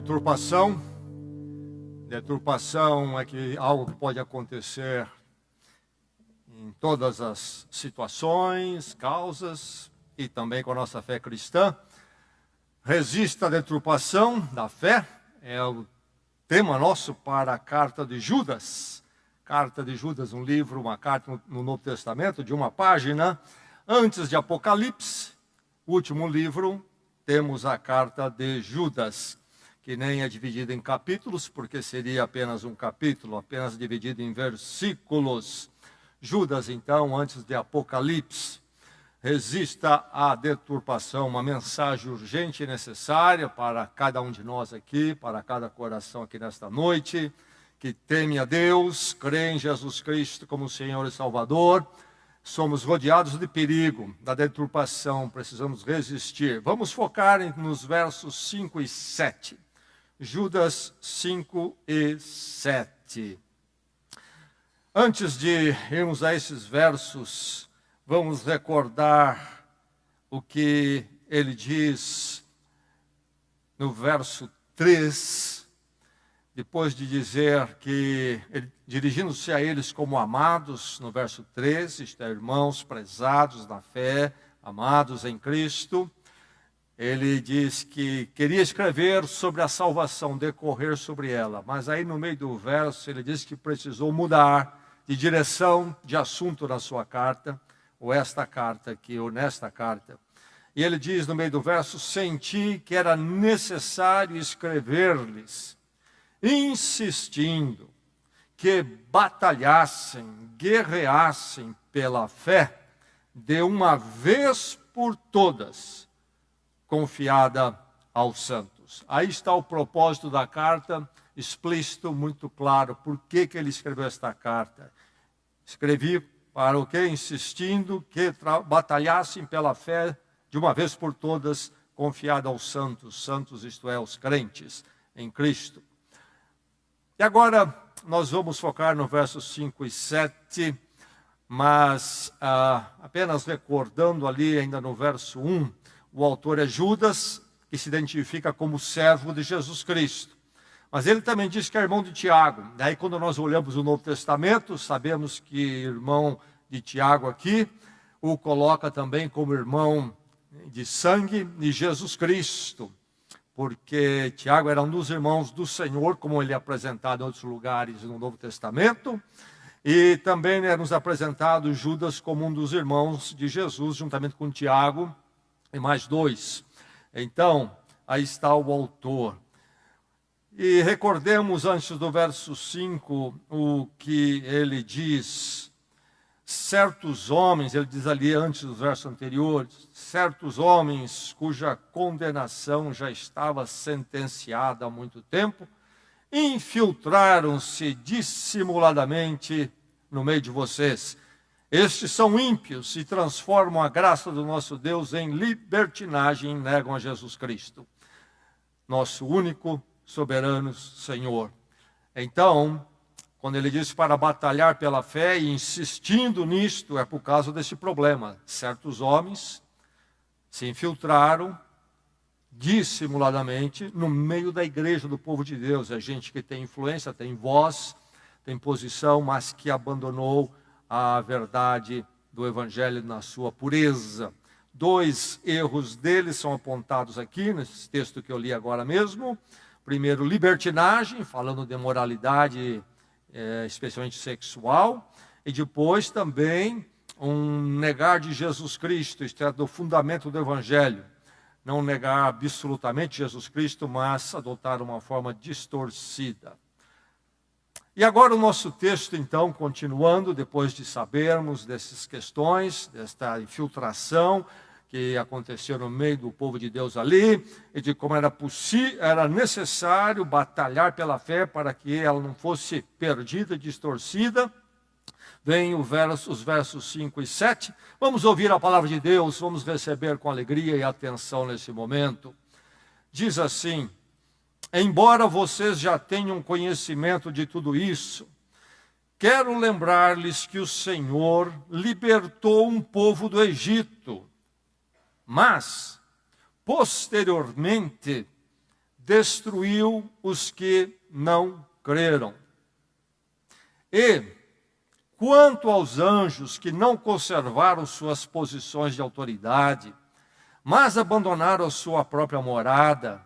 Deturpação. Deturpação é algo que pode acontecer em todas as situações, causas e também com a nossa fé cristã. Resista à deturpação da fé é o tema nosso para a carta de Judas. Carta de Judas, um livro, uma carta no Novo Testamento de uma página. Antes de Apocalipse, o último livro, temos a carta de Judas, que nem é dividida em capítulos, porque seria apenas um capítulo, apenas dividido em versículos. Judas, então, antes de Apocalipse. Resista à deturpação, uma mensagem urgente e necessária para cada um de nós aqui, para cada coração aqui nesta noite, que teme a Deus, crê em Jesus Cristo como Senhor e Salvador. Somos rodeados de perigo, da deturpação, precisamos resistir. Vamos focar nos versos 5 e 7. Judas 5 e 7. Antes de irmos a esses versos, vamos recordar o que ele diz no verso 3, depois de dizer que, dirigindo-se a eles como amados, no verso 13, isto é, irmãos prezados na fé, amados em Cristo, ele diz que queria escrever sobre a salvação, decorrer sobre ela, mas aí no meio do verso ele diz que precisou mudar de direção, de assunto na sua carta, ou esta carta aqui, ou nesta carta. E ele diz no meio do verso: senti que era necessário escrever-lhes, insistindo que batalhassem, guerreassem pela fé, de uma vez por todas, confiada aos santos. Aí está o propósito da carta, explícito, muito claro. Por que ele escreveu esta carta? Escrevi para o quê? Insistindo que batalhassem pela fé, de uma vez por todas, confiada aos santos. Santos, isto é, os crentes em Cristo. E agora nós vamos focar no versos 5 e 7, mas apenas recordando ali ainda no verso 1, o autor é Judas, que se identifica como servo de Jesus Cristo. Mas ele também diz que é irmão de Tiago. Daí quando nós olhamos o Novo Testamento, sabemos que irmão de Tiago aqui o coloca também como irmão de sangue de Jesus Cristo. Porque Tiago era um dos irmãos do Senhor, como ele é apresentado em outros lugares no Novo Testamento. E também é nos apresentado Judas como um dos irmãos de Jesus, juntamente com Tiago e mais dois. Então, aí está o autor. E recordemos antes do verso 5 o que ele diz. Certos homens, ele diz ali antes do verso anterior, certos homens cuja condenação já estava sentenciada há muito tempo, infiltraram-se dissimuladamente no meio de vocês. Estes são ímpios e transformam a graça do nosso Deus em libertinagem e negam a Jesus Cristo, nosso único soberano Senhor. Então, quando ele diz para batalhar pela fé e insistindo nisto, é por causa desse problema. Certos homens se infiltraram dissimuladamente no meio da igreja do povo de Deus. É gente que tem influência, tem voz, tem posição, mas que abandonou a verdade do Evangelho na sua pureza. Dois erros deles são apontados aqui, nesse texto que eu li agora mesmo. Primeiro, libertinagem, falando de moralidade, especialmente sexual. E depois também um negar de Jesus Cristo, isto é, do fundamento do Evangelho. Não negar absolutamente Jesus Cristo, mas adotar uma forma distorcida. E agora o nosso texto, então, continuando, depois de sabermos dessas questões, desta infiltração que aconteceu no meio do povo de Deus ali, e de como era necessário batalhar pela fé para que ela não fosse perdida, distorcida. Vem os versos 5 e 7. Vamos ouvir a palavra de Deus, vamos receber com alegria e atenção nesse momento. Diz assim: embora vocês já tenham conhecimento de tudo isso, quero lembrar-lhes que o Senhor libertou um povo do Egito, mas, posteriormente, destruiu os que não creram. E, quanto aos anjos que não conservaram suas posições de autoridade, mas abandonaram sua própria morada,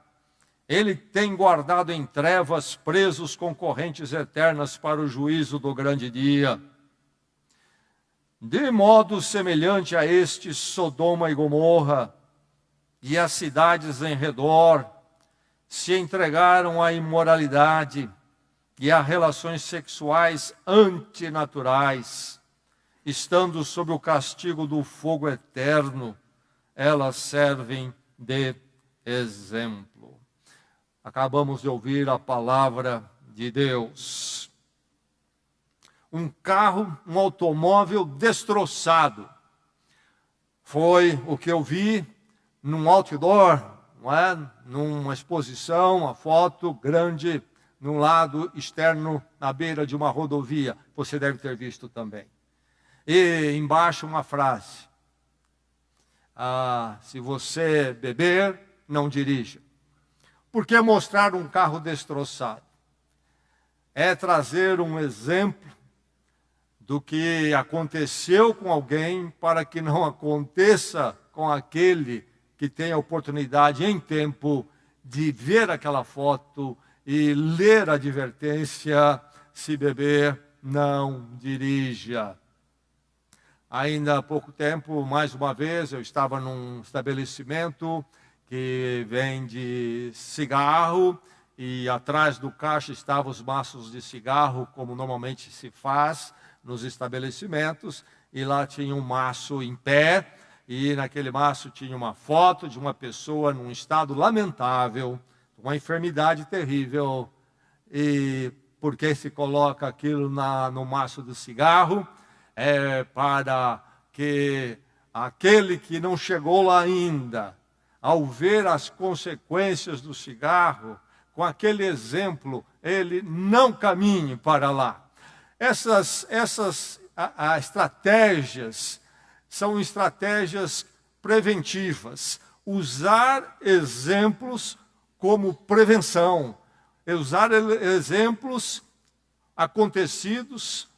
ele tem guardado em trevas, presos com correntes eternas para o juízo do grande dia. De modo semelhante a este, Sodoma e Gomorra e as cidades em redor se entregaram à imoralidade e a relações sexuais antinaturais, estando sob o castigo do fogo eterno, elas servem de exemplo. Acabamos de ouvir a palavra de Deus. Um carro, um automóvel destroçado. Foi o que eu vi num outdoor, não é? Numa exposição, uma foto grande no lado externo, na beira de uma rodovia. Você deve ter visto também. E embaixo uma frase. Se você beber, não dirija. Por que mostrar um carro destroçado? É trazer um exemplo do que aconteceu com alguém para que não aconteça com aquele que tem a oportunidade em tempo de ver aquela foto e ler a advertência: se beber, não dirija. Ainda há pouco tempo, mais uma vez, eu estava num estabelecimento que vende cigarro e atrás do caixa estavam os maços de cigarro, como normalmente se faz nos estabelecimentos, e lá tinha um maço em pé, e naquele maço tinha uma foto de uma pessoa num estado lamentável, uma enfermidade terrível. E por que se coloca aquilo no maço do cigarro? É para que aquele que não chegou lá ainda, ao ver as consequências do cigarro, com aquele exemplo, ele não caminhe para lá. Essas estratégias são estratégias preventivas. Usar exemplos como prevenção. Usar exemplos acontecidos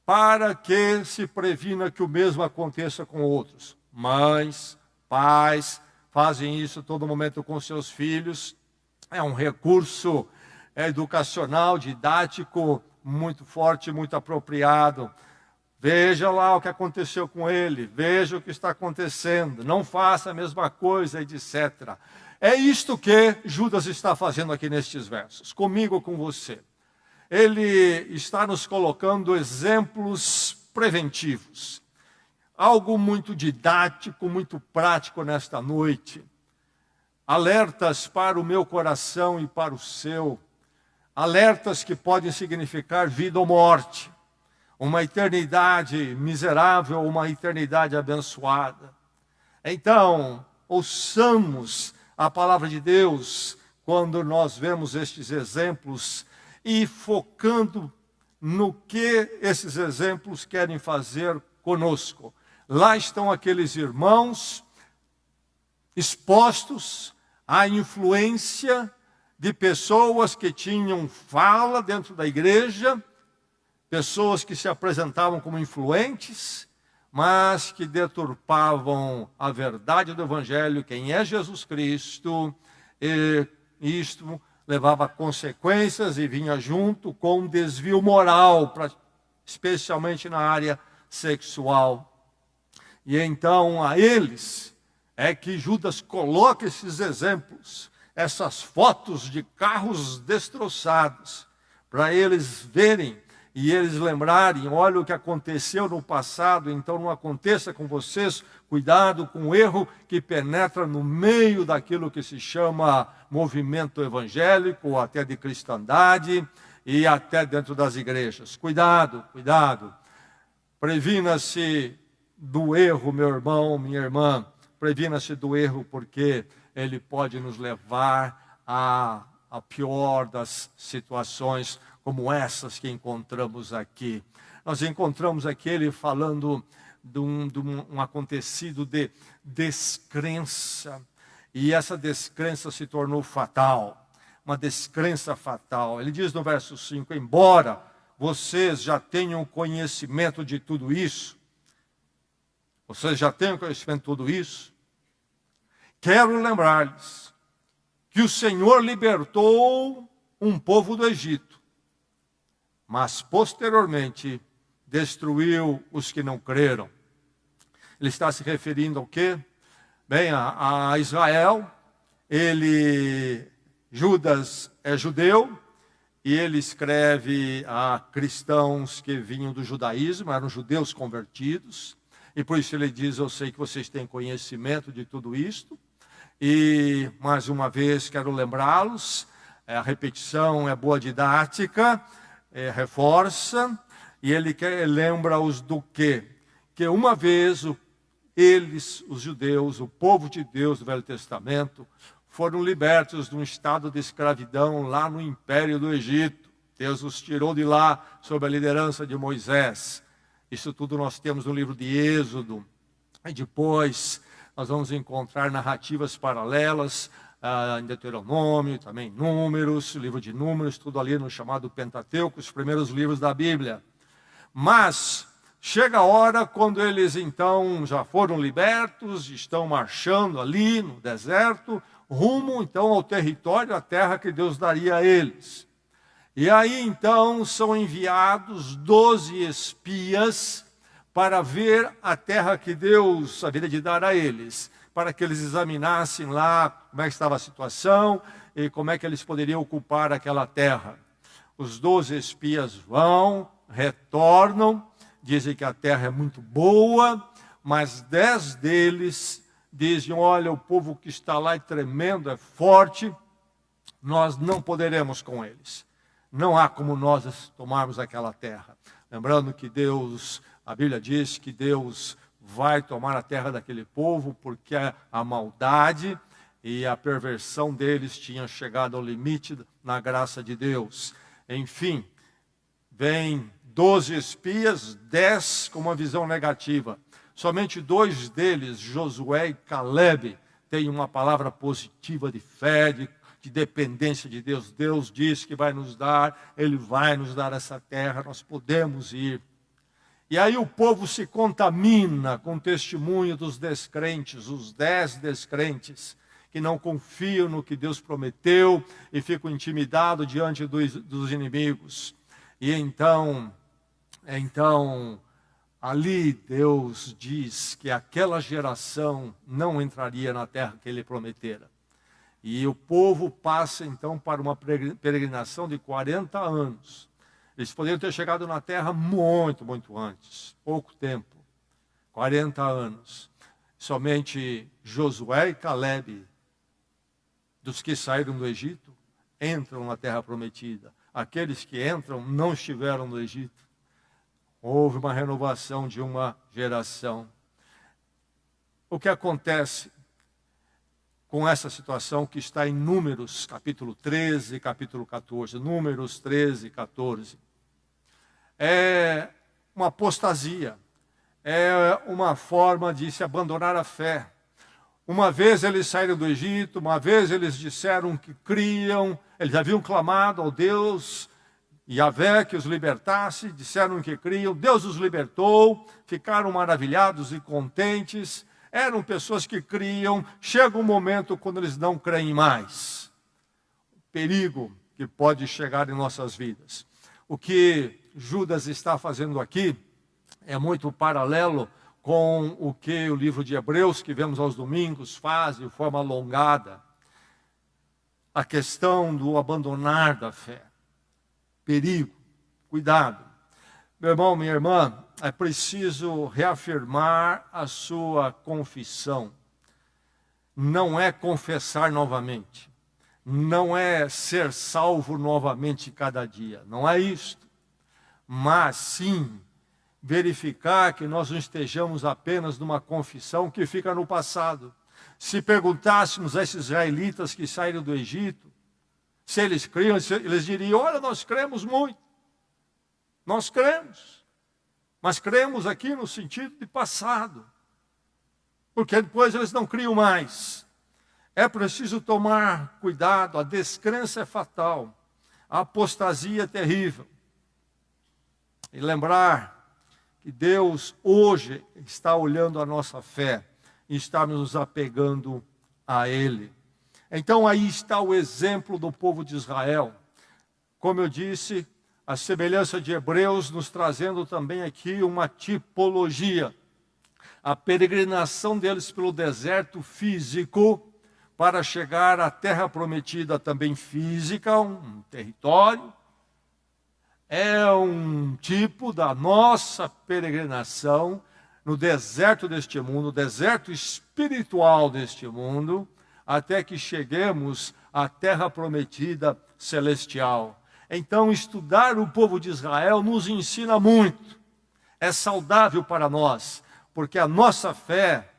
para que se previna que o mesmo aconteça com outros. Mães, pais, fazem isso todo momento com seus filhos. É um recurso educacional, didático, muito forte, muito apropriado. Veja lá o que aconteceu com ele, veja o que está acontecendo, não faça a mesma coisa, etc. É isto que Judas está fazendo aqui nestes versos, comigo, com você. Ele está nos colocando exemplos preventivos. Algo muito didático, muito prático nesta noite. Alertas para o meu coração e para o seu. Alertas que podem significar vida ou morte. Uma eternidade miserável, uma eternidade abençoada. Então, ouçamos a palavra de Deus quando nós vemos estes exemplos e focando no que esses exemplos querem fazer conosco. Lá estão aqueles irmãos expostos à influência de pessoas que tinham fala dentro da igreja, pessoas que se apresentavam como influentes, mas que deturpavam a verdade do Evangelho, quem é Jesus Cristo, e isto levava a consequências e vinha junto com um desvio moral, especialmente na área sexual. E então a eles é que Judas coloca esses exemplos, essas fotos de carros destroçados, para eles verem e eles lembrarem: olha o que aconteceu no passado, então não aconteça com vocês. Cuidado com o erro que penetra no meio daquilo que se chama movimento evangélico, ou até de cristandade, e até dentro das igrejas. Cuidado, cuidado. Previna-se do erro, meu irmão, minha irmã. Previna-se do erro, porque ele pode nos levar a pior das situações, como essas que encontramos aqui. Nós encontramos aqui ele falando de um acontecido de descrença. E essa descrença se tornou fatal. uma descrença fatal. Ele diz no verso 5, embora vocês já tenham conhecimento de tudo isso, vocês já tenham conhecimento de tudo isso, quero lembrar-lhes que o Senhor libertou um povo do Egito, mas posteriormente destruiu os que não creram. Ele está se referindo ao quê? Bem, a Israel. Judas é judeu, e ele escreve a cristãos que vinham do judaísmo, eram judeus convertidos, e por isso ele diz, eu sei que vocês têm conhecimento de tudo isto, e mais uma vez quero lembrá-los, a repetição é boa didática, reforça, e ele lembra-os do quê? Que uma vez eles, os judeus, o povo de Deus do Velho Testamento, foram libertos de um estado de escravidão lá no Império do Egito. Deus os tirou de lá sob a liderança de Moisés. Isso tudo nós temos no livro de Êxodo. E depois nós vamos encontrar narrativas paralelas em Deuteronômio, também Números, livro de Números, tudo ali no chamado Pentateuco, os primeiros livros da Bíblia. Mas chega a hora quando eles então já foram libertos, estão marchando ali no deserto, rumo então ao território, à terra que Deus daria a eles. E aí então são enviados 12 espias para ver a terra que Deus haveria de dar a eles, para que eles examinassem lá como é que estava a situação e como é que eles poderiam ocupar aquela terra. Os 12 espias vão, retornam, dizem que a terra é muito boa, mas 10 deles dizem, olha, o povo que está lá é tremendo, é forte, nós não poderemos com eles. Não há como nós tomarmos aquela terra. Lembrando que Deus, a Bíblia diz que Deus vai tomar a terra daquele povo, porque a maldade e a perversão deles tinham chegado ao limite na graça de Deus. Enfim, vem 12 espias, 10 com uma visão negativa. Somente 2 deles, Josué e Caleb, têm uma palavra positiva de fé, de dependência de Deus. Deus diz que vai nos dar, Ele vai nos dar essa terra, nós podemos ir. E aí o povo se contamina com o testemunho dos descrentes, os 10 descrentes, que não confiam no que Deus prometeu e ficam intimidados diante dos inimigos. E então, ali Deus diz que aquela geração não entraria na terra que Ele prometera. E o povo passa então para uma peregrinação de 40 anos. Eles poderiam ter chegado na terra muito, muito antes, pouco tempo, 40 anos. Somente Josué e Caleb, dos que saíram do Egito, entram na terra prometida. Aqueles que entram não estiveram no Egito. Houve uma renovação de uma geração. O que acontece com essa situação que está em Números, capítulo 13 e capítulo 14. Números 13 e 14. É uma apostasia. É uma forma de se abandonar a fé. Uma vez eles saíram do Egito, uma vez eles disseram que criam, eles haviam clamado ao Deus Yahvé que os libertasse, disseram que criam, Deus os libertou, ficaram maravilhados e contentes, eram pessoas que criam, chega um momento quando eles não creem mais. O perigo que pode chegar em nossas vidas. O que Judas está fazendo aqui é muito paralelo com o que o livro de Hebreus, que vemos aos domingos, faz de forma alongada. A questão do abandonar da fé. Perigo, cuidado. Meu irmão, minha irmã, é preciso reafirmar a sua confissão. Não é confessar novamente. Não é ser salvo novamente cada dia. Não é isto. Mas sim verificar que nós não estejamos apenas numa confissão que fica no passado. Se perguntássemos a esses israelitas que saíram do Egito, se eles criam, eles diriam, olha, nós cremos muito. Nós cremos. Mas cremos aqui no sentido de passado. Porque depois eles não criam mais. É preciso tomar cuidado, a descrença é fatal, a apostasia é terrível. E lembrar que Deus hoje está olhando a nossa fé e está nos apegando a Ele. Então aí está o exemplo do povo de Israel. Como eu disse, a semelhança de Hebreus nos trazendo também aqui uma tipologia. A peregrinação deles pelo deserto físico para chegar à terra prometida também física, um território. É um tipo da nossa peregrinação no deserto deste mundo, no deserto espiritual deste mundo, até que cheguemos à terra prometida celestial. Então, estudar o povo de Israel nos ensina muito. É saudável para nós, porque a nossa fé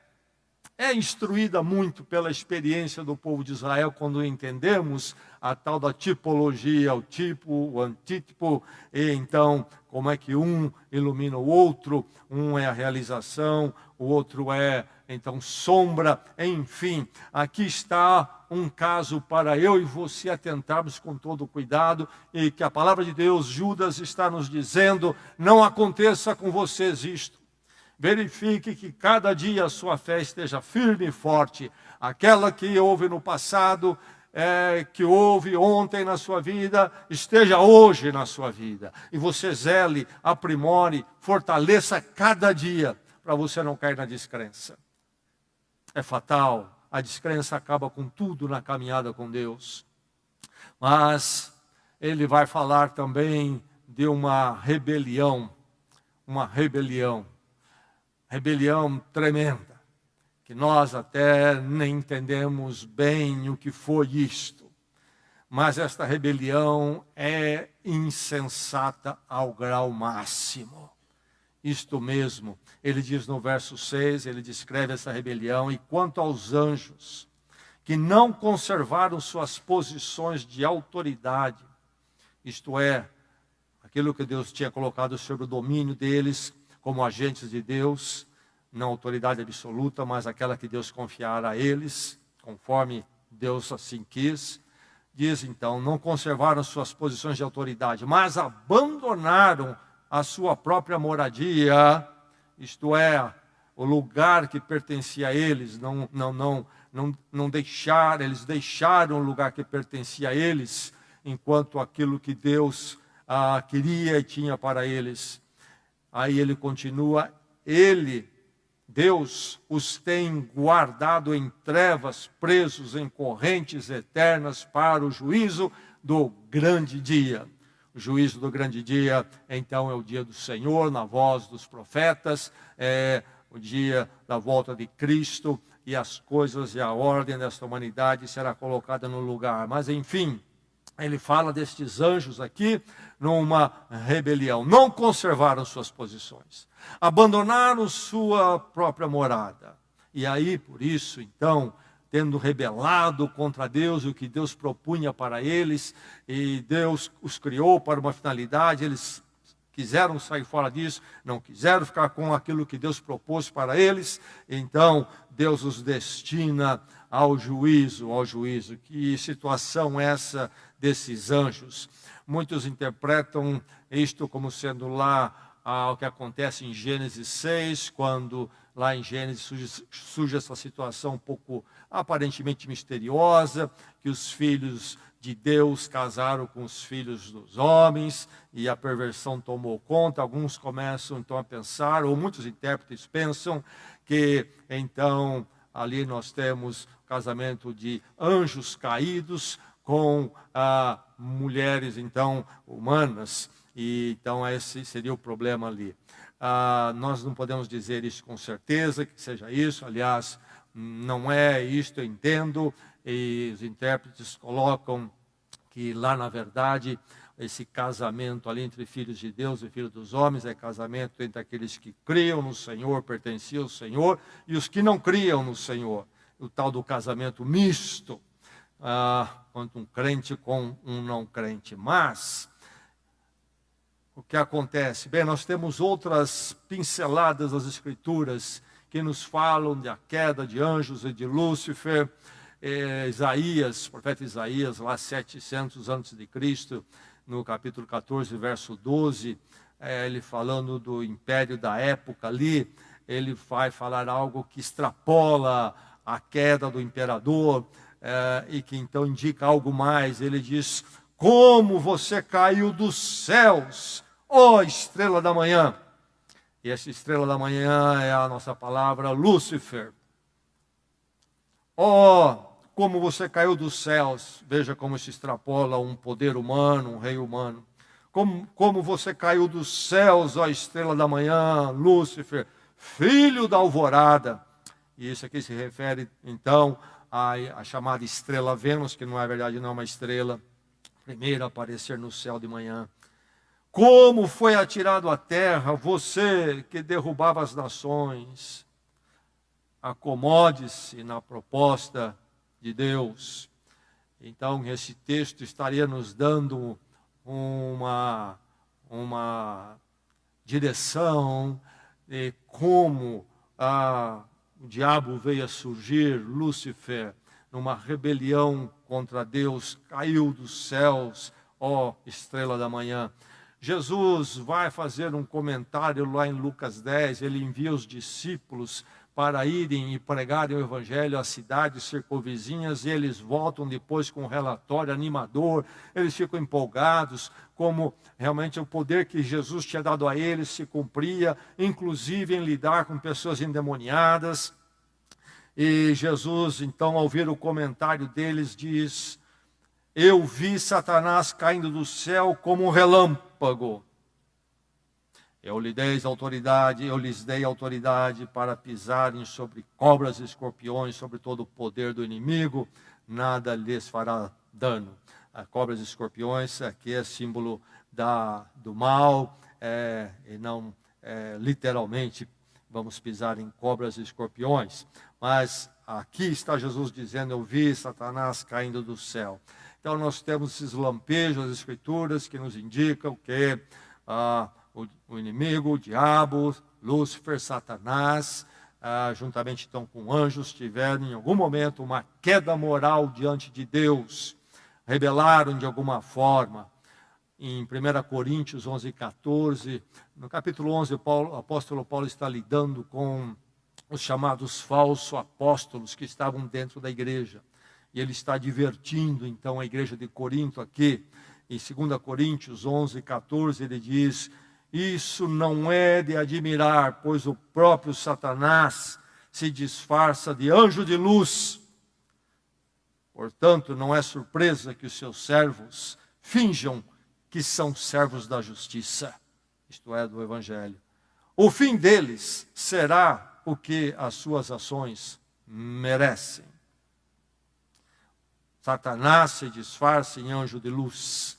é instruída muito pela experiência do povo de Israel quando entendemos a tal da tipologia, o tipo, o antítipo, e então como é que um ilumina o outro, um é a realização, o outro é então sombra, enfim. Aqui está um caso para eu e você atentarmos com todo cuidado e que a palavra de Deus, Judas, está nos dizendo, não aconteça com vocês isto. Verifique que cada dia a sua fé esteja firme e forte. Aquela que houve no passado, que houve ontem na sua vida, esteja hoje na sua vida. E você zele, aprimore, fortaleça cada dia, para você não cair na descrença. É fatal, a descrença acaba com tudo na caminhada com Deus. Mas ele vai falar também de uma rebelião tremenda, que nós até nem entendemos bem o que foi isto. Mas esta rebelião é insensata ao grau máximo. Isto mesmo, ele diz no verso 6, ele descreve essa rebelião, e quanto aos anjos, que não conservaram suas posições de autoridade, isto é, aquilo que Deus tinha colocado sobre o domínio deles, como agentes de Deus, não autoridade absoluta, mas aquela que Deus confiara a eles, conforme Deus assim quis. Diz então, não conservaram suas posições de autoridade, mas abandonaram a sua própria moradia, isto é, o lugar que pertencia a eles, eles deixaram o lugar que pertencia a eles, enquanto aquilo que Deus queria e tinha para eles. Aí ele continua, Deus, os tem guardado em trevas, presos em correntes eternas para o juízo do grande dia. O juízo do grande dia, então, é o dia do Senhor, na voz dos profetas, é o dia da volta de Cristo, e as coisas e a ordem desta humanidade será colocada no lugar. Mas, enfim, ele fala destes anjos aqui numa rebelião. Não conservaram suas posições. Abandonaram sua própria morada. E aí, por isso, então, tendo rebelado contra Deus, o que Deus propunha para eles, e Deus os criou para uma finalidade, eles quiseram sair fora disso, não quiseram ficar com aquilo que Deus propôs para eles, então Deus os destina ao juízo. Que situação essa desses anjos? Muitos interpretam isto como sendo lá o que acontece em Gênesis 6, quando lá em Gênesis surge essa situação um pouco aparentemente misteriosa, que os filhos de Deus casaram com os filhos dos homens, e a perversão tomou conta. Alguns começam então a pensar, ou muitos intérpretes pensam, que então ali nós temos o casamento de anjos caídos com mulheres então humanas, e então esse seria o problema ali. Nós não podemos dizer isso com certeza, que seja isso, aliás, não é isto, eu entendo, e os intérpretes colocam que lá na verdade, esse casamento ali entre filhos de Deus e filhos dos homens é casamento entre aqueles que criam no Senhor, pertenciam ao Senhor, e os que não criam no Senhor, o tal do casamento misto, quanto um crente com um não crente. Mas o que acontece? Bem, nós temos outras pinceladas das Escrituras que nos falam da queda de anjos e de Lúcifer, Isaías, profeta Isaías, lá 700 antes de Cristo, no capítulo 14, verso 12, ele falando do império da época ali, ele vai falar algo que extrapola a queda do imperador, e que então indica algo mais. Ele diz: como você caiu dos céus, ó estrela da manhã. E essa estrela da manhã é a nossa palavra Lúcifer. Como você caiu dos céus. Veja como se extrapola um poder humano, um rei humano. Como você caiu dos céus, ó estrela da manhã, Lúcifer, filho da alvorada. E isso aqui se refere, então, à chamada estrela Vênus, que na verdade não é uma estrela, primeiro a aparecer no céu de manhã. Como foi atirado à terra, você que derrubava as nações. Acomode-se na proposta de Deus. Então, esse texto estaria nos dando uma direção de como o diabo veio a surgir, Lúcifer, numa rebelião contra Deus, caiu dos céus, ó estrela da manhã. Jesus vai fazer um comentário lá em Lucas 10, ele envia os discípulos para irem e pregarem o evangelho às cidades circunvizinhas, e eles voltam depois com um relatório animador, eles ficam empolgados, como realmente o poder que Jesus tinha dado a eles se cumpria, inclusive em lidar com pessoas endemoniadas. E Jesus, então, ao ver o comentário deles, diz: eu vi Satanás caindo do céu como um relâmpago. Eu lhes dei autoridade para pisarem sobre cobras e escorpiões, sobre todo o poder do inimigo, nada lhes fará dano. Cobras e escorpiões aqui é símbolo do mal, e não literalmente vamos pisar em cobras e escorpiões. Mas aqui está Jesus dizendo: eu vi Satanás caindo do céu. Então nós temos esses lampejos das Escrituras que nos indicam que o inimigo, o diabo, Lúcifer, Satanás, juntamente então com anjos, tiveram em algum momento uma queda moral diante de Deus, rebelaram de alguma forma. Em 1 Coríntios 11:14, no capítulo 11, o apóstolo Paulo está lidando com os chamados falsos apóstolos que estavam dentro da igreja. E ele está advertindo então a igreja de Corinto aqui. Em 2 Coríntios 11:14, ele diz: isso não é de admirar, pois o próprio Satanás se disfarça de anjo de luz. Portanto, não é surpresa que os seus servos finjam que são servos da justiça, isto é, do Evangelho. O fim deles será o que as suas ações merecem. Satanás se disfarça em anjo de luz.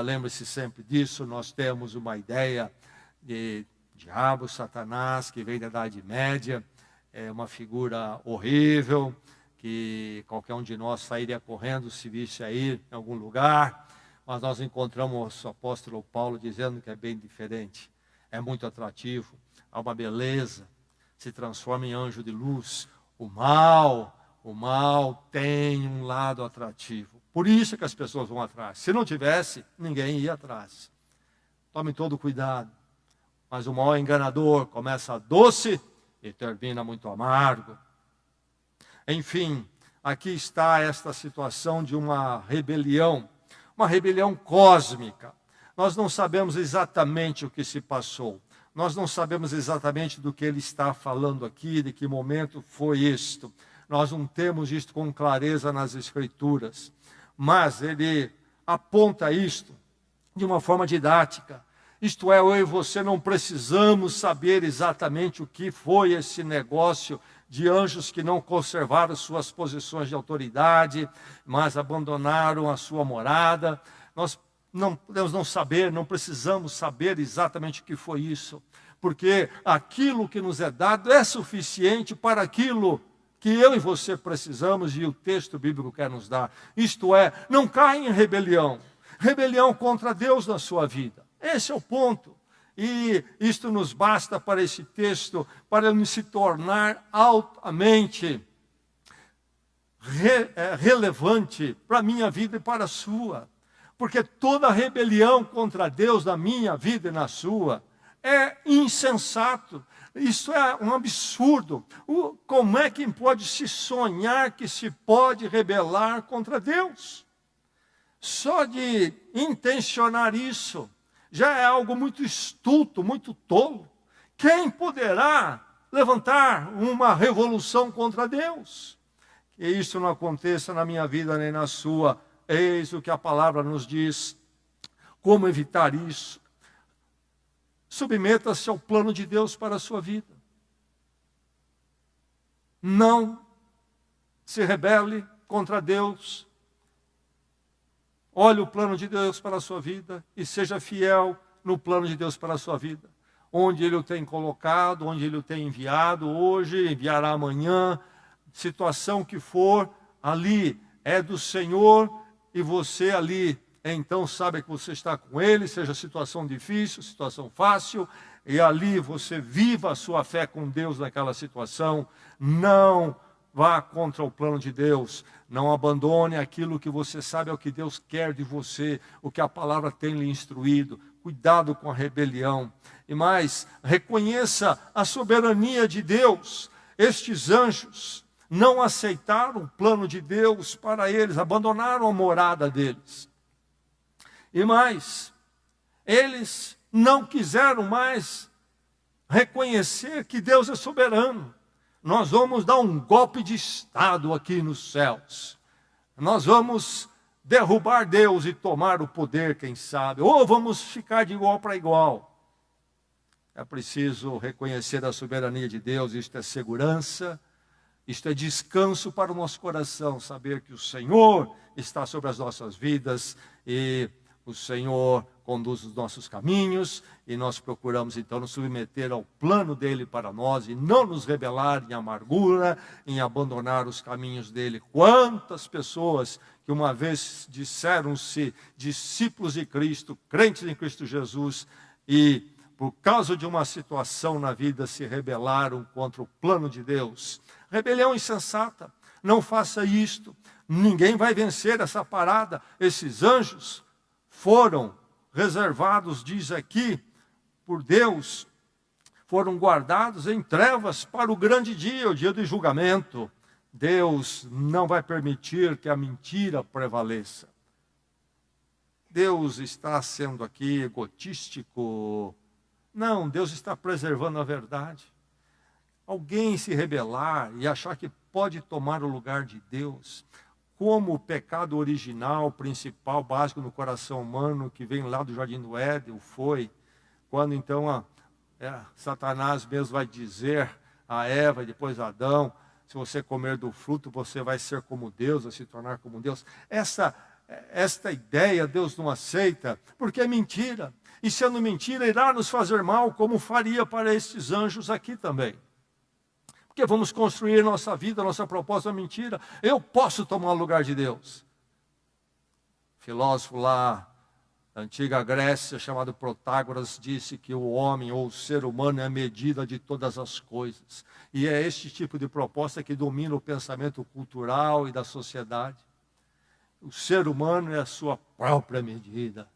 Lembre-se sempre disso. Nós temos uma ideia de diabo, Satanás, que vem da Idade Média. É uma figura horrível, que qualquer um de nós sairia correndo se visse aí em algum lugar. Mas nós encontramos o apóstolo Paulo dizendo que é bem diferente. É muito atrativo, há uma beleza, se transforma em anjo de luz. O mal tem um lado atrativo. Por isso que as pessoas vão atrás. Se não tivesse, ninguém ia atrás. Tome todo cuidado. Mas o mal é enganador, começa doce e termina muito amargo. Enfim, aqui está esta situação de uma rebelião cósmica. Nós não sabemos exatamente o que se passou. Nós não sabemos exatamente do que ele está falando aqui, de que momento foi isto. Nós não temos isto com clareza nas Escrituras. Mas ele aponta isto de uma forma didática. Isto é, eu e você não precisamos saber exatamente o que foi esse negócio de anjos que não conservaram suas posições de autoridade, mas abandonaram a sua morada. Nós não podemos não saber, não precisamos saber exatamente o que foi isso, porque aquilo que nos é dado é suficiente para aquilo que eu e você precisamos e o texto bíblico quer nos dar. Isto é, não caia em rebelião contra Deus na sua vida. Esse é o ponto. E isto nos basta para esse texto, para ele se tornar altamente relevante para a minha vida e para a sua. Porque toda rebelião contra Deus na minha vida e na sua é insensato. Isso é um absurdo. Como é que pode se sonhar que se pode rebelar contra Deus? Só de intencionar isso já é algo muito estulto, muito tolo. Quem poderá levantar uma revolução contra Deus? Que isso não aconteça na minha vida nem na sua. Eis o que a palavra nos diz. Como evitar isso? Submeta-se ao plano de Deus para a sua vida. Não se rebele contra Deus. Olhe o plano de Deus para a sua vida e seja fiel no plano de Deus para a sua vida. Onde Ele o tem colocado, onde Ele o tem enviado hoje, enviará amanhã, situação que for, ali é do Senhor e você ali, então sabe que você está com Ele, seja situação difícil, situação fácil, e ali você viva a sua fé com Deus naquela situação. Não vá contra o plano de Deus, não abandone aquilo que você sabe é o que Deus quer de você, o que a palavra tem lhe instruído. Cuidado com a rebelião. E mais, reconheça a soberania de Deus. Estes anjos não aceitaram o plano de Deus para eles, abandonaram a morada deles. E mais, eles não quiseram mais reconhecer que Deus é soberano. Nós vamos dar um golpe de Estado aqui nos céus. Nós vamos derrubar Deus e tomar o poder, quem sabe. Ou vamos ficar de igual para igual. É preciso reconhecer a soberania de Deus, isto é segurança. Isto é descanso para o nosso coração, saber que o Senhor está sobre as nossas vidas e o Senhor conduz os nossos caminhos e nós procuramos então nos submeter ao plano dele para nós e não nos rebelar em amargura, em abandonar os caminhos dele. Quantas pessoas que uma vez disseram-se discípulos de Cristo, crentes em Cristo Jesus e por causa de uma situação na vida se rebelaram contra o plano de Deus. Rebelião insensata, não faça isto, ninguém vai vencer essa parada. Esses anjos foram reservados, diz aqui, por Deus, foram guardados em trevas para o grande dia, o dia do julgamento. Deus não vai permitir que a mentira prevaleça. Deus está sendo aqui egotístico. Não, Deus está preservando a verdade. Alguém se rebelar e achar que pode tomar o lugar de Deus, como o pecado original, principal, básico no coração humano, que vem lá do Jardim do Éden, foi, quando então Satanás mesmo vai dizer a Eva e depois a Adão, se você comer do fruto, você vai ser como Deus, vai se tornar como Deus. Esta ideia Deus não aceita, porque é mentira. E sendo mentira, irá nos fazer mal, como faria para estes anjos aqui também. Porque vamos construir nossa vida, nossa proposta é mentira. Eu posso tomar o lugar de Deus. Filósofo lá da antiga Grécia, chamado Protágoras, disse que o homem ou o ser humano é a medida de todas as coisas. E é este tipo de proposta que domina o pensamento cultural e da sociedade. O ser humano é a sua própria medida.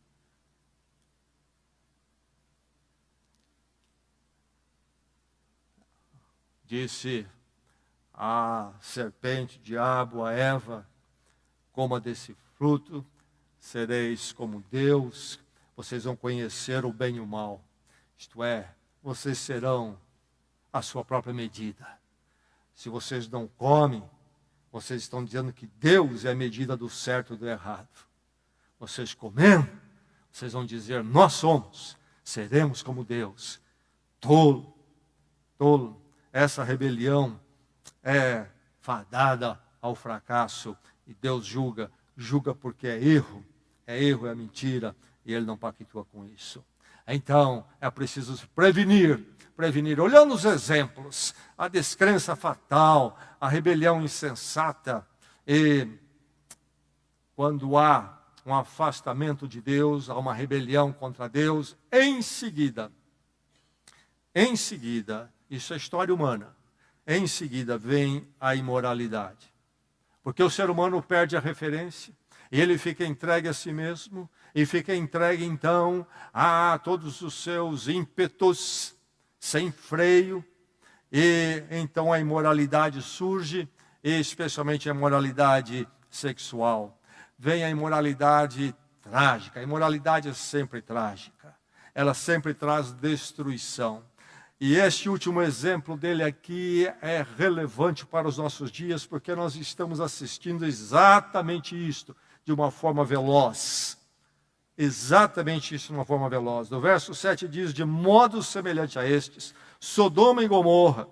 Disse a serpente, diabo, a Eva, coma desse fruto, sereis como Deus, vocês vão conhecer o bem e o mal. Isto é, vocês serão a sua própria medida. Se vocês não comem, vocês estão dizendo que Deus é a medida do certo e do errado. Vocês comendo, vocês vão dizer, nós somos, seremos como Deus. Tolo, tolo. Essa rebelião é fadada ao fracasso e Deus julga porque é erro, é mentira e Ele não pactua com isso. Então é preciso se prevenir, olhando os exemplos, a descrença fatal, a rebelião insensata e quando há um afastamento de Deus, há uma rebelião contra Deus, em seguida, isso é história humana. Em seguida vem a imoralidade. Porque o ser humano perde a referência, e ele fica entregue a si mesmo, e fica entregue então a todos os seus ímpetos, sem freio, e então a imoralidade surge, e especialmente a imoralidade sexual. Vem a imoralidade trágica. A imoralidade é sempre trágica. Ela sempre traz destruição. E este último exemplo dele aqui é relevante para os nossos dias, porque nós estamos assistindo exatamente isto, de uma forma veloz. Exatamente isso de uma forma veloz. No verso 7 diz, de modo semelhante a estes, Sodoma e Gomorra,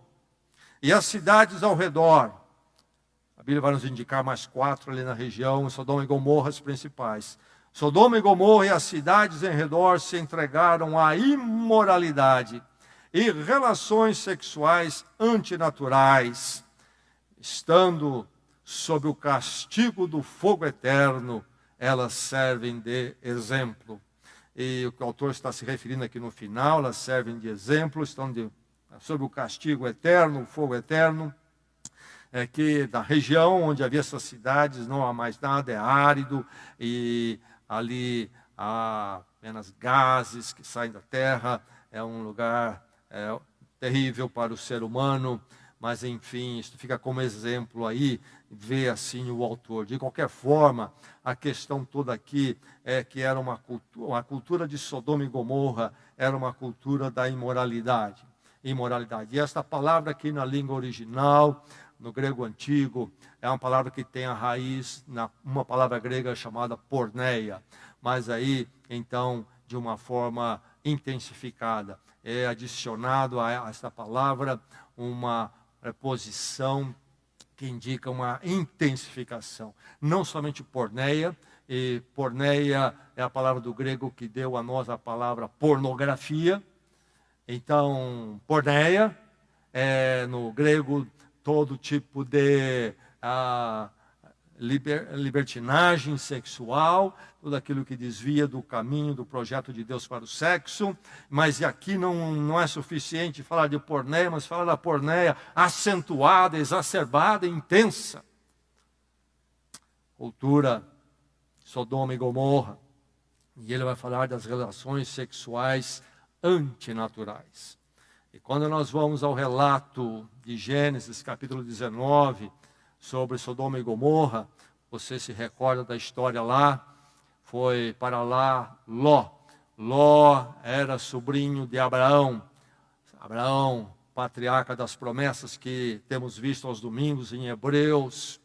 e as cidades ao redor. A Bíblia vai nos indicar mais 4 ali na região, Sodoma e Gomorra as principais. Sodoma e Gomorra e as cidades em redor se entregaram à imoralidade e relações sexuais antinaturais, estando sob o castigo do fogo eterno, elas servem de exemplo. E o que o autor está se referindo aqui no final, elas servem de exemplo, estão sob o castigo eterno, o fogo eterno, que da região onde havia essas cidades não há mais nada, é árido, e ali há apenas gases que saem da terra, é um lugar terrível para o ser humano, mas enfim, isso fica como exemplo aí, vê assim o autor. De qualquer forma, a questão toda aqui é que era uma cultura de Sodoma e Gomorra, era uma cultura da imoralidade. E esta palavra aqui na língua original, no grego antigo, é uma palavra que tem a raiz uma palavra grega chamada porneia, mas aí, então, de uma forma intensificada. É adicionado a esta palavra uma preposição que indica uma intensificação. Não somente porneia, e porneia é a palavra do grego que deu a nós a palavra pornografia. Então, porneia é no grego todo tipo de libertinagem sexual, tudo aquilo que desvia do caminho, do projeto de Deus para o sexo. Mas aqui não é suficiente falar de porneia, mas falar da porneia acentuada, exacerbada, intensa. Cultura Sodoma e Gomorra. E ele vai falar das relações sexuais antinaturais. E quando nós vamos ao relato de Gênesis, capítulo 19, sobre Sodoma e Gomorra, você se recorda da história lá, foi para lá Ló. Ló era sobrinho de Abraão. Abraão, patriarca das promessas que temos visto aos domingos em Hebreus,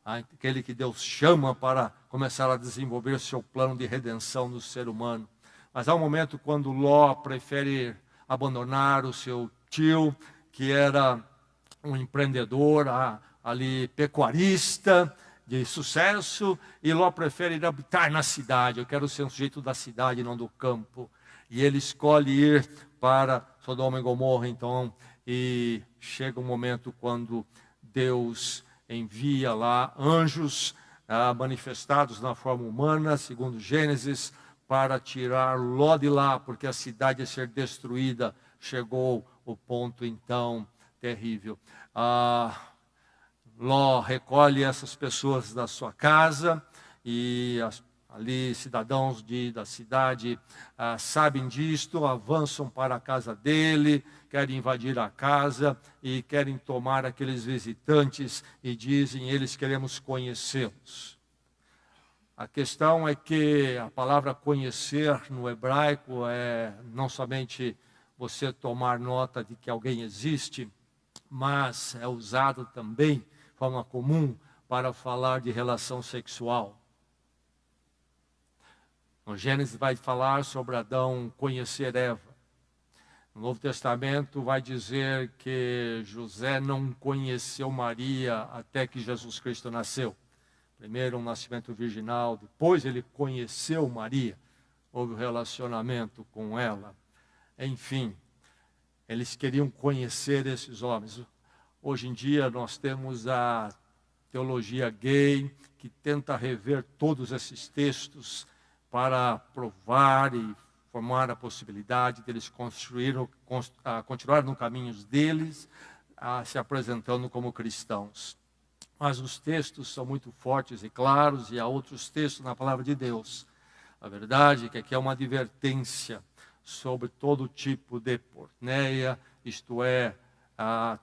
aquele que Deus chama para começar a desenvolver seu plano de redenção no ser humano. Mas há um momento quando Ló prefere abandonar o seu tio, que era um empreendedor ali pecuarista de sucesso, e Ló prefere ir habitar na cidade. Eu quero ser um sujeito da cidade, não do campo. E ele escolhe ir para Sodoma e Gomorra, então, e chega um momento quando Deus envia lá anjos manifestados na forma humana, segundo Gênesis, para tirar Ló de lá, porque a cidade ia ser destruída. Chegou o ponto, então, terrível. Ló recolhe essas pessoas da sua casa, e ali cidadãos da cidade sabem disto, avançam para a casa dele, querem invadir a casa e querem tomar aqueles visitantes e dizem, eles queremos conhecê-los. A questão é que a palavra conhecer no hebraico é não somente você tomar nota de que alguém existe, mas é usado também de forma comum para falar de relação sexual. No Gênesis vai falar sobre Adão conhecer Eva. No Novo Testamento vai dizer que José não conheceu Maria até que Jesus Cristo nasceu. Primeiro um nascimento virginal, depois ele conheceu Maria, houve um relacionamento com ela. Enfim, eles queriam conhecer esses homens. Hoje em dia nós temos a teologia gay, que tenta rever todos esses textos para provar e formar a possibilidade deles continuar no caminho deles, se apresentando como cristãos. mas os textos são muito fortes e claros, e há outros textos na palavra de Deus. A verdade é que aqui é uma advertência sobre todo tipo de porneia, isto é,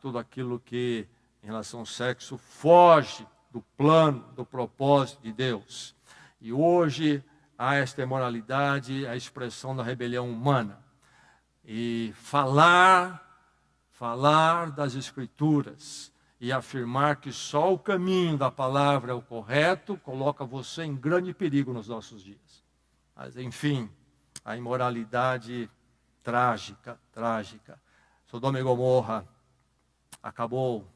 tudo aquilo que, em relação ao sexo, foge do plano, do propósito de Deus. E hoje há esta imoralidade, a expressão da rebelião humana. E falar das Escrituras e afirmar que só o caminho da palavra é o correto, coloca você em grande perigo nos nossos dias. Mas, enfim, a imoralidade trágica. Sodoma e Gomorra acabou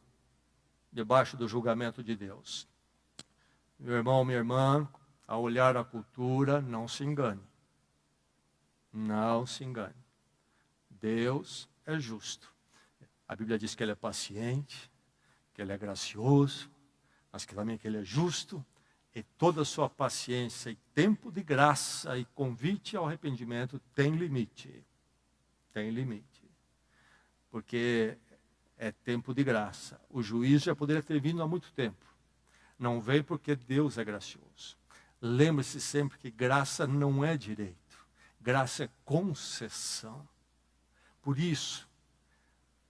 debaixo do julgamento de Deus. Meu irmão, minha irmã, ao olhar a cultura, não se engane. Não se engane. Deus é justo. A Bíblia diz que Ele é paciente, que Ele é gracioso, mas que também que Ele é justo, e toda a sua paciência e tempo de graça e convite ao arrependimento tem limite. Tem limite. Porque é tempo de graça. O juízo já poderia ter vindo há muito tempo. Não veio porque Deus é gracioso. Lembre-se sempre que graça não é direito. Graça é concessão. Por isso,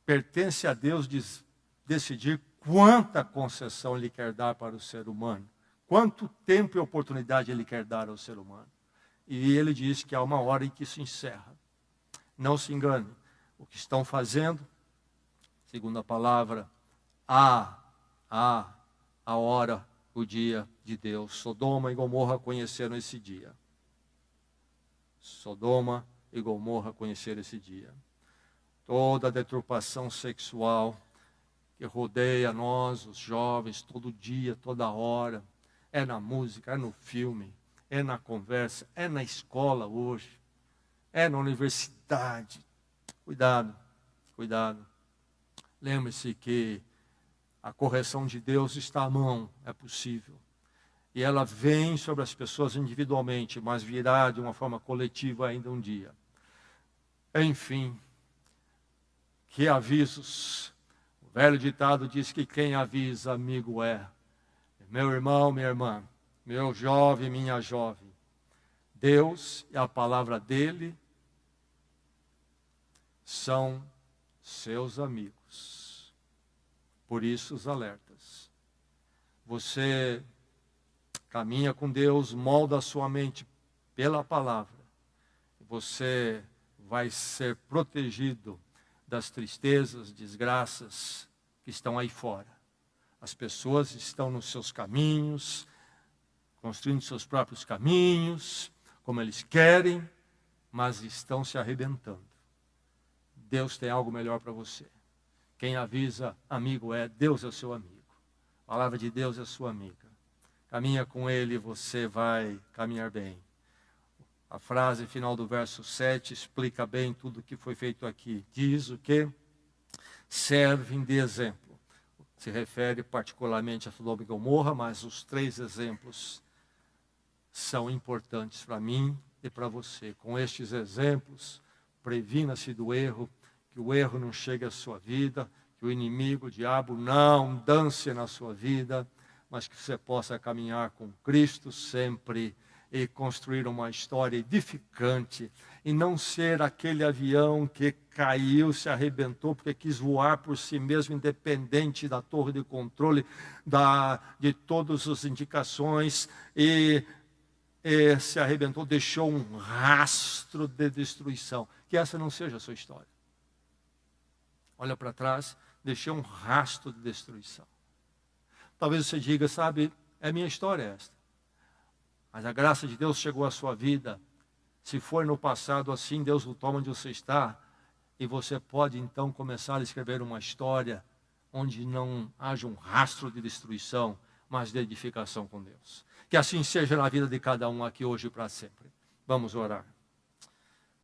pertence a Deus decidir quanta concessão Ele quer dar para o ser humano. Quanto tempo e oportunidade Ele quer dar ao ser humano. E Ele diz que há uma hora em que se encerra. Não se engane. O que estão fazendo, segundo a palavra, há a hora, o dia de Deus. Sodoma e Gomorra conheceram esse dia. Sodoma e Gomorra conheceram esse dia. Toda a deturpação sexual que rodeia nós, os jovens, todo dia, toda hora. É na música, é no filme, é na conversa, é na escola hoje, é na universidade. Cuidado. Lembre-se que a correção de Deus está à mão, é possível. E ela vem sobre as pessoas individualmente, mas virá de uma forma coletiva ainda um dia. Enfim, que avisos. O velho ditado diz que quem avisa, amigo é. Meu irmão, minha irmã, meu jovem, minha jovem. Deus e a palavra dele são seus amigos. Por isso os alertas. Você caminha com Deus, molda a sua mente pela palavra. Você vai ser protegido das tristezas, desgraças que estão aí fora. As pessoas estão nos seus caminhos, construindo seus próprios caminhos, como eles querem, mas estão se arrebentando. Deus tem algo melhor para você. Quem avisa, amigo é, Deus é o seu amigo. A palavra de Deus é sua amiga. Caminha com Ele e você vai caminhar bem. A frase final do verso 7 explica bem tudo o que foi feito aqui. Diz o quê? Servem de exemplo. Se refere particularmente a Sodoma e Gomorra, mas os 3 exemplos são importantes para mim e para você. Com estes exemplos, previna-se do erro, que o erro não chegue à sua vida, que o inimigo, o diabo, não dance na sua vida, mas que você possa caminhar com Cristo sempre e construir uma história edificante e não ser aquele avião que caiu, se arrebentou porque quis voar por si mesmo, independente da torre de controle, de todas as indicações e se arrebentou, deixou um rastro de destruição. Que essa não seja a sua história. Olha para trás, deixei um rastro de destruição. Talvez você diga, sabe, é minha história esta. Mas a graça de Deus chegou à sua vida. Se for no passado assim, Deus o toma onde você está. E você pode então começar a escrever uma história onde não haja um rastro de destruição, mas de edificação com Deus. Que assim seja na vida de cada um aqui hoje e para sempre. Vamos orar.